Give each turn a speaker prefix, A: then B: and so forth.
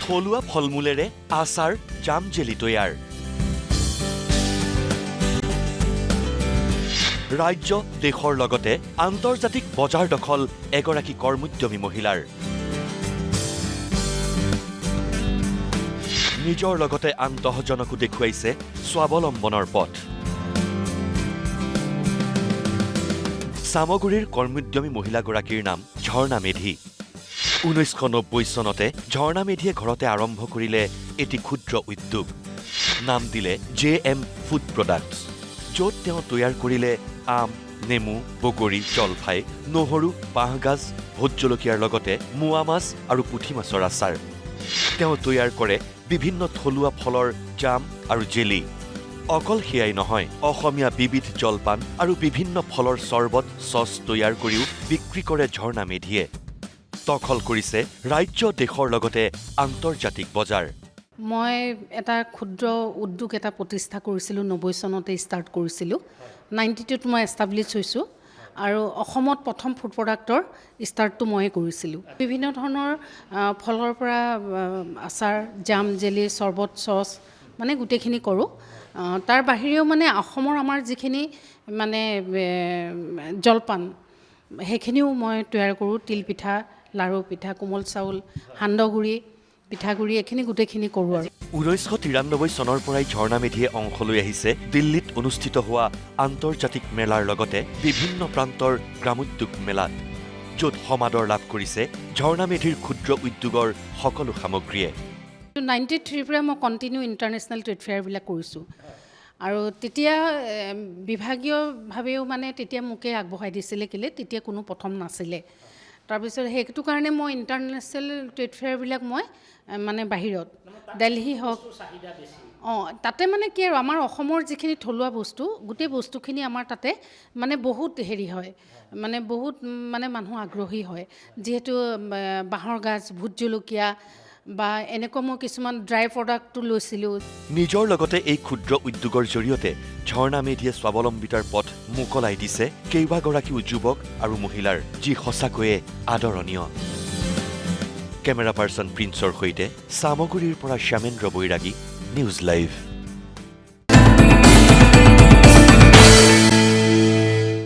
A: থলুৱা ফলমূলেৰে আচাৰ jam jelly তৈয়াৰ ৰাজ্য দেশৰ লগতে আন্তৰ্জাতিক বজাৰ দখল এগৰাকী কৰ্মোদ্যমী মহিলাৰ নিজৰ লগতে আন্তঃজনকো দেখুৱাইছে স্বাৱলম্বনৰ পথ সামগুৰিৰ কৰ্মোদ্যমী মহিলাগৰাকীৰ নাম ঝৰ্ণা মেধি 1990 চনতে ঝৰ্ণা মেধিয়ে ঘৰতে আৰম্ভ কৰিলে এটি ক্ষুদ্ৰ উদ্যোগ নাম দিলে JM ফুড প্ৰডাক্টছ য'ত তেওঁ তৈয়াৰ কৰিলে আম নেমু বগৰী জলফাই নহৰু বাঁহগাজ ভোট জলকীয়াৰ লগতে মোৱা মাছ আৰু পুঠি মাছৰ আচাৰ তেওঁ তৈয়াৰ কৰে বিভিন্ন থলুৱা ফলৰ জাম আৰু জেলি অকল সেয়াই নহয় অসমীয়া বিবিধ জলপান আৰু বিভিন্ন ফলৰ চৰ্বত সস তৈয়াৰ কৰিও বিক্ৰী কৰে ঝৰ্ণা মেধিয়ে দখল কৰিছে ৰাজ্য দেশৰ লগতে আন্তৰ্জাতিক বজাৰ
B: মই এটা ক্ষুদ্ৰ উদ্যোগ এটা প্ৰতিষ্ঠা কৰিছিলোঁ 90 চনতে ষ্টাৰ্ট কৰিছিলোঁ 92ত মই এষ্টাব্লিছ হৈছোঁ আৰু অসমত প্ৰথম ফুড প্ৰডাক্টৰ ষ্টাৰ্টটো ময়ে কৰিছিলোঁ বিভিন্ন ধৰণৰ ফলৰ পৰা আচাৰ জাম জেলি চৰ্বত সস মানে গোটেইখিনি কৰোঁ তাৰ বাহিৰেও মানে অসমৰ আমাৰ যিখিনি মানে জলপান সেইখিনিও মই তৈয়াৰ কৰোঁ তিল পিঠা লাৰু পিঠা কোমল চাউল সান্দহগুৰি পিঠাগুৰি এইখিনি গোটেইখিনি কৰোঁ আৰু
A: 1993 চনৰ পৰাই ঝৰ্ণা মেধিয়ে অংশ লৈ আহিছে দিল্লীত অনুষ্ঠিত হোৱা আন্তৰ্জাতিক মেলাৰ লগতে বিভিন্ন প্ৰান্তৰ গ্ৰামোদ্যোগ মেলাত য'ত সমাদৰ লাভ কৰিছে ঝৰ্ণা মেধিৰ ক্ষুদ্ৰ উদ্যোগৰ সকলো সামগ্ৰীয়ে
B: 93 পৰা মই কণ্টিনিউ ইণ্টাৰনেশ্যনেল ট্ৰেড ফেয়াৰবিলাক কৰিছোঁ আৰু তেতিয়া বিভাগীয়ভাৱেও মানে তেতিয়া মোকে আগবঢ়াই দিছিলে কেলে তেতিয়া কোনো প্ৰথম নাছিলে তাৰপিছত সেইটো কাৰণে মই ইণ্টাৰনেশ্যনেল ট্ৰেড ফেয়াৰবিলাক মই মানে বাহিৰত দিল্লী হওক তাতে মানে কি আৰু আমাৰ অসমৰ যিখিনি থলুৱা বস্তু গোটেই বস্তুখিনি আমাৰ তাতে মানে বহুত হেৰি হয় মানে বহুত মানে মানুহ আগ্ৰহী হয় যিহেতু বাঁহৰ গাজ ভোট জলকীয়া বা এনেকুৱা মই কিছুমান ড্ৰাই প্ৰডাক্টটো লৈছিলোঁ
A: নিজৰ লগতে এই ক্ষুদ্ৰ উদ্যোগৰ জৰিয়তে ঝৰ্ণা মেধিয়ে স্বাৱলম্বিতাৰ পথ মুকলাই দিছে কেইবাগৰাকীও যুৱক আৰু মহিলাৰ যি সঁচাকৈয়ে আদৰণীয় কেমেৰা পাৰ্চন প্ৰিন্সৰ সৈতে সামগুৰিৰ পৰা শ্যামেন্দ্ৰ বৈৰাগী নিউজ লাইভ